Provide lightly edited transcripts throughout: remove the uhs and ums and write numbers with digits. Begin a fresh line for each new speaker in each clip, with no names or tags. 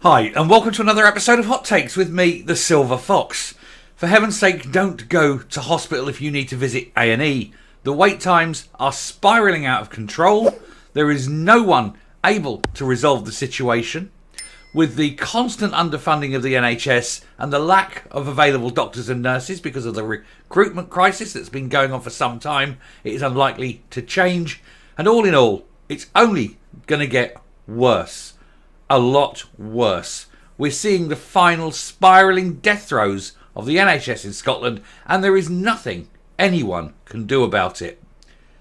Hi, and welcome to another episode of Hot Takes with me, the Silver Fox. For heaven's sake, don't go to hospital if you need to visit A&E. The wait times are spiralling out of control. There is no one able to resolve the situation. With the constant underfunding of the NHS and the lack of available doctors and nurses because of the recruitment crisis that's been going on for some time, it is unlikely to change. And all in all, it's only going to get worse. A lot worse. We're seeing the final spiralling death throes of the NHS in Scotland, and there is nothing anyone can do about it.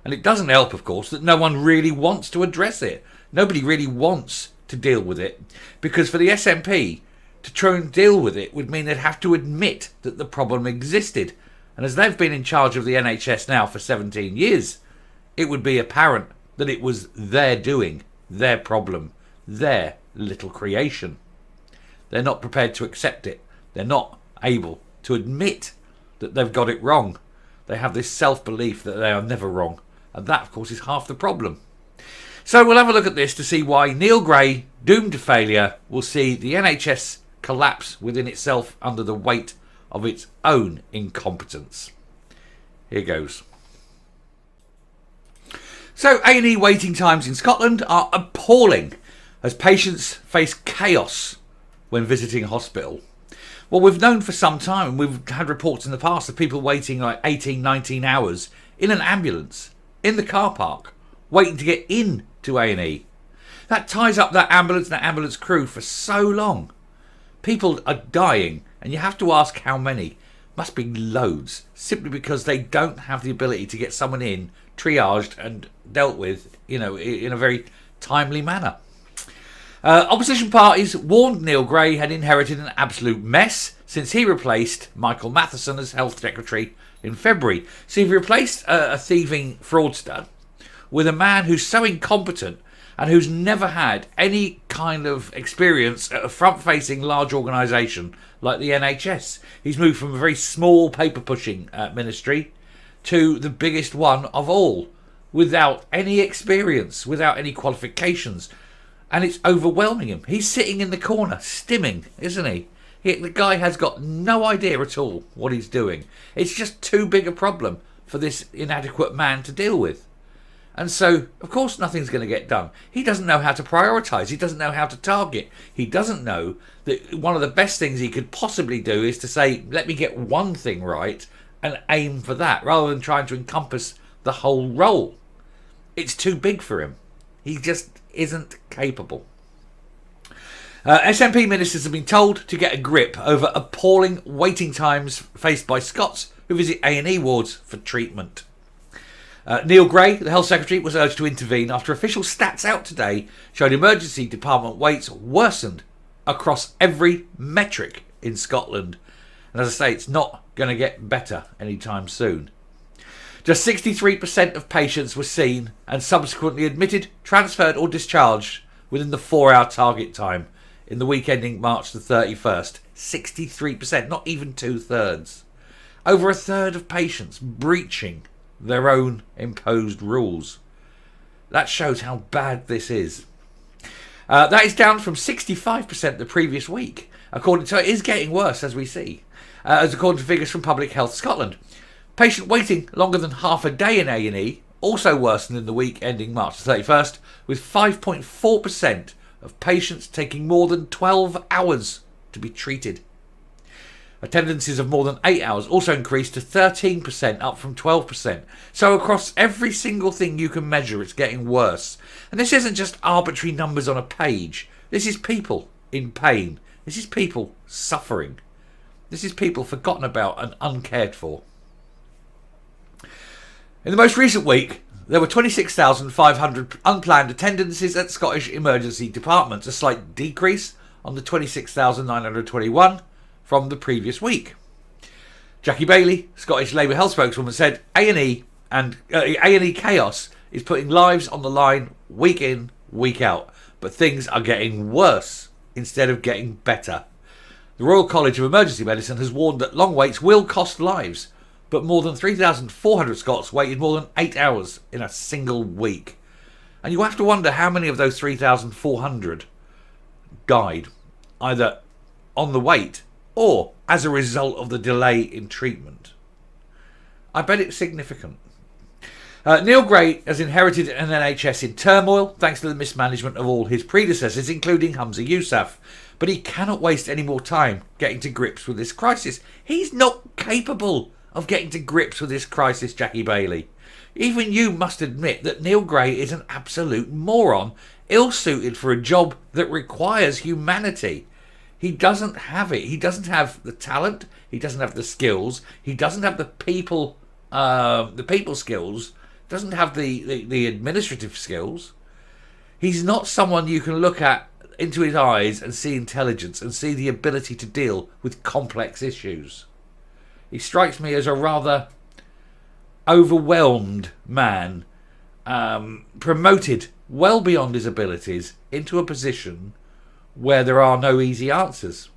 And it doesn't help, of course, that no one really wants to address it. Nobody really wants to deal with it, because for the SNP to try and deal with it would mean they'd have to admit that the problem existed. And as they've been in charge of the NHS now for 17 years, it would be apparent that it was their doing, their problem, their little creation. They're not prepared to accept it. They're not able to admit that they've got it wrong. They have this self-belief that they are never wrong. And that, of course, is half the problem. So we'll have a look at this to see why Neil Gray, doomed to failure, will see the NHS collapse within itself under the weight of its own incompetence. Here goes. So A&E waiting times in Scotland are appalling as patients face chaos when visiting hospital. Well, we've known for some time, and we've had reports in the past of people waiting like 18, 19 hours in an ambulance, in the car park, waiting to get in to A&E. That ties up that ambulance and that ambulance crew for so long. People are dying, and you have to ask how many. Must be loads, simply because they don't have the ability to get someone in, triaged and dealt with, in a very timely manner. Opposition parties warned Neil Gray had inherited an absolute mess since he replaced Michael Matheson as Health Secretary in February. So he replaced a thieving fraudster with a man who's so incompetent and who's never had any kind of experience at a front-facing large organisation like the NHS. He's moved from a very small paper-pushing ministry to the biggest one of all, without any experience, without any qualifications. And it's overwhelming him. He's sitting in the corner, stimming, isn't he? The guy has got no idea at all what he's doing. It's just too big a problem for this inadequate man to deal with. And so, of course, nothing's going to get done. He doesn't know how to prioritise. He doesn't know how to target. He doesn't know that one of the best things he could possibly do is to say, let me get one thing right and aim for that, rather than trying to encompass the whole role. It's too big for him. He just isn't capable. SNP ministers have been told to get a grip over appalling waiting times faced by Scots who visit A&E wards for treatment. Neil Gray, the Health Secretary, was urged to intervene after official stats out today showed emergency department waits worsened across every metric in Scotland. And as I say, it's not going to get better anytime soon. Just 63% of patients were seen and subsequently admitted, transferred or discharged within the 4-hour target time in the week ending March the 31st. 63%, not even 2/3. Over a third of patients breaching their own imposed rules. That shows how bad this is. That is down from 65% the previous week. So it is getting worse, as we see, as according to figures from Public Health Scotland. Patient waiting longer than half a day in A&E also worsened in the week ending March 31st, with 5.4% of patients taking more than 12 hours to be treated. Attendances of more than 8 hours also increased to 13%, up from 12%. So across every single thing you can measure, it's getting worse. And this isn't just arbitrary numbers on a page. This is people in pain. This is people suffering. This is people forgotten about and uncared for. In the most recent week, there were 26,500 unplanned attendances at Scottish emergency departments, a slight decrease on the 26,921 from the previous week. Jackie Bailey, Scottish Labour Health spokeswoman, said A&E chaos is putting lives on the line week in, week out, but things are getting worse instead of getting better. The Royal College of Emergency Medicine has warned that long waits will cost lives, but more than 3,400 Scots waited more than 8 hours in a single week. And you have to wonder how many of those 3,400 died either on the wait or as a result of the delay in treatment. I bet it's significant. Neil Gray has inherited an NHS in turmoil thanks to the mismanagement of all his predecessors, including Humza Yousaf. But he cannot waste any more time getting to grips with this crisis. He's not capable of getting to grips with this crisis, Jackie Bailey. Even you must admit that Neil Gray is an absolute moron, ill-suited for a job that requires humanity. He doesn't have it. He doesn't have the talent. He doesn't have the skills. He doesn't have the people skills. Doesn't have the administrative skills. He's not someone you can look at into his eyes and see intelligence and see the ability to deal with complex issues. He strikes me as a rather overwhelmed man, promoted well beyond his abilities into a position where there are no easy answers.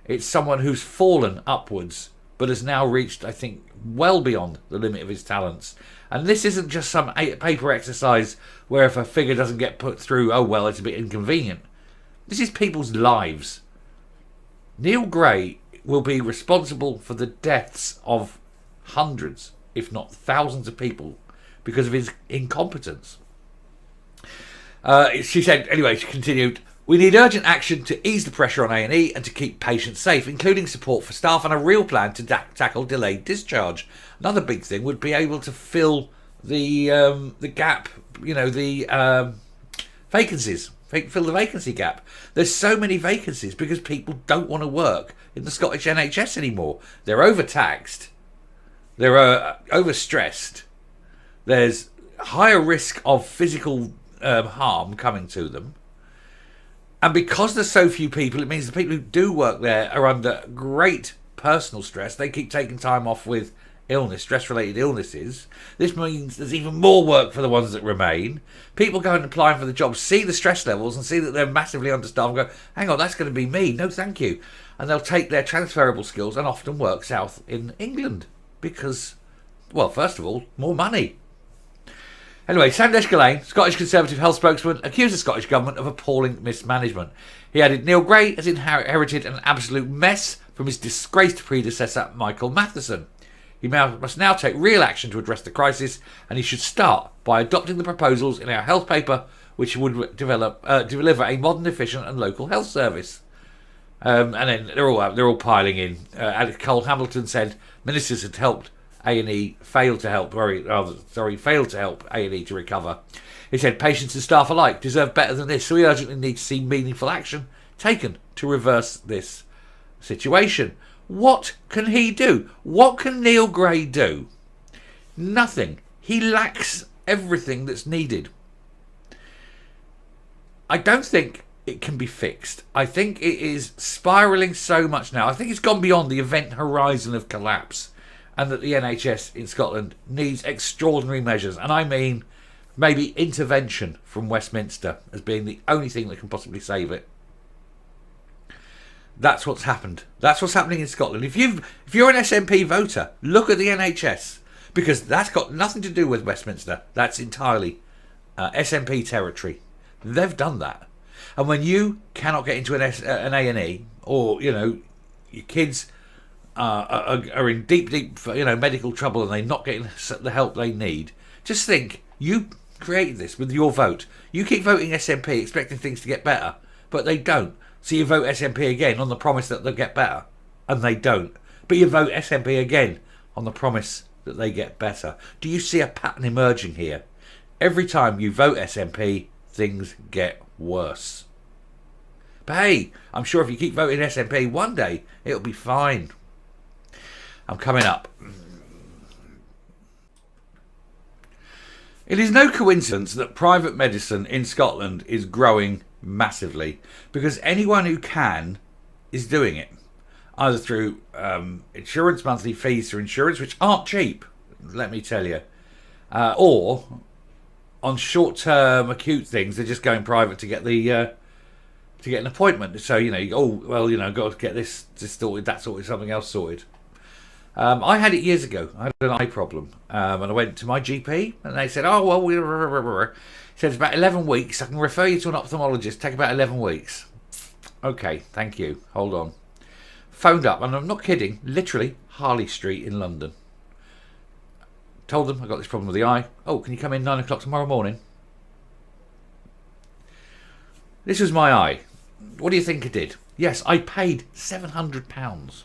It's someone who's fallen upwards but has now reached, I think, well beyond the limit of his talents. And this isn't just some paper exercise where if a figure doesn't get put through, oh well, it's a bit inconvenient. This is people's lives. Neil Gray will be responsible for the deaths of hundreds, if not thousands of people because of his incompetence. She said, anyway, she continued, we need urgent action to ease the pressure on A&E and to keep patients safe, including support for staff and a real plan to tackle delayed discharge. Another big thing would be able to fill the gap, the vacancies, fill the vacancy gap. There's so many vacancies because people don't want to work in the Scottish NHS anymore. They're overtaxed, they're overstressed, there's higher risk of physical harm coming to them. And because there's so few people, it means the people who do work there are under great personal stress. They keep taking time off with illness, stress-related illnesses. This means there's even more work for the ones that remain. People go and applying for the jobs, see the stress levels and see that they're massively understaffed and go, hang on, that's going to be me. No, thank you. And they'll take their transferable skills and often work south in England because, well, first of all, more money. Anyway, Sandesh Gillane, Scottish Conservative health spokesman, accused the Scottish Government of appalling mismanagement. He added Neil Gray has inherited an absolute mess from his disgraced predecessor, Michael Matheson. He must now take real action to address the crisis, and he should start by adopting the proposals in our health paper, which would deliver a modern, efficient and local health service. And then they're all piling in. Cole Hamilton said ministers had helped A&E failed to help A&E to recover. He said patients and staff alike deserve better than this, so we urgently need to see meaningful action taken to reverse this situation. What can he do? What can Neil Gray do? Nothing. He lacks everything that's needed. I don't think it can be fixed. I think it is spiralling so much now. I think it's gone beyond the event horizon of collapse, and that the NHS in Scotland needs extraordinary measures. And I mean maybe intervention from Westminster as being the only thing that can possibly save it. That's what's happened. That's what's happening in Scotland. If you're an SNP voter, look at the NHS, because that's got nothing to do with Westminster. That's entirely SNP territory. They've done that. And when you cannot get into an A&E, or your kids are in deep medical trouble and they're not getting the help they need, just think, you created this with your vote. You keep voting SNP expecting things to get better, but they don't. So you vote SNP again on the promise that they'll get better, and they don't. But you vote SNP again on the promise that they get better. Do you see a pattern emerging here? Every time you vote SNP, things get worse. But hey, I'm sure if you keep voting SNP, one day it'll be fine. I'm coming up. It is no coincidence that private medicine in Scotland is growing massively, because anyone who can is doing it, either through insurance, monthly fees for insurance, which aren't cheap, let me tell you, or on short-term acute things. They're just going private to get an appointment. So got to get this sorted, that sorted, something else sorted. I had it years ago. I had an eye problem, and I went to my GP, and they said, "Oh well, he said it's about 11 weeks. I can refer you to an ophthalmologist. Take about 11 weeks." Okay, thank you. Hold on. Phoned up, and I'm not kidding, literally Harley Street in London. Told them I got this problem with the eye. Oh, can you come in 9 o'clock tomorrow morning? This was my eye. What do you think I did? Yes, I paid £700.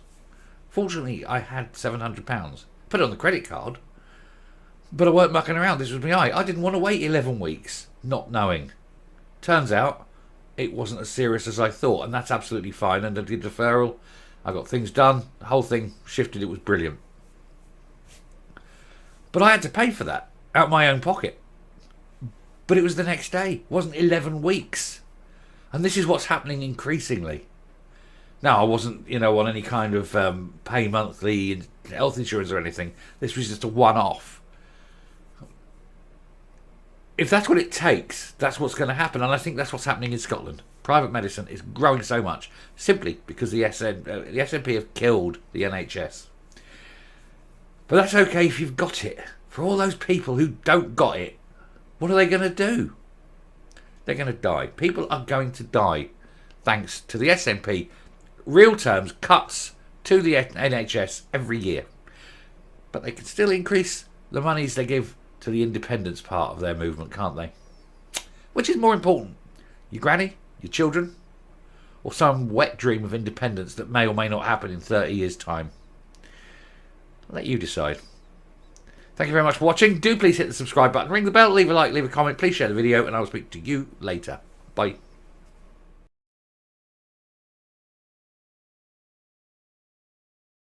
Fortunately, I had £700. Put it on the credit card. But I weren't mucking around. This was my eye. I didn't want to wait 11 weeks, not knowing. Turns out, it wasn't as serious as I thought, and that's absolutely fine. And I did deferral. I got things done. The whole thing shifted. It was brilliant. But I had to pay for that out of my own pocket. But it was the next day. It wasn't 11 weeks. And this is what's happening increasingly. Now, I wasn't, on any kind of pay monthly health insurance or anything. This was just a one-off. If that's what it takes, that's what's going to happen. And I think that's what's happening in Scotland. Private medicine is growing so much simply because the SNP have killed the NHS. But that's okay if you've got it. For all those people who don't got it, what are they going to do? They're going to die. People are going to die thanks to the SNP. Real terms, cuts to the NHS every year. But they can still increase the monies they give to the independence part of their movement, can't they? Which is more important? Your granny? Your children? Or some wet dream of independence that may or may not happen in 30 years' time? I'll let you decide. Thank you very much for watching. Do please hit the subscribe button, ring the bell, leave a like, leave a comment, please share the video, and I'll speak to you later. Bye.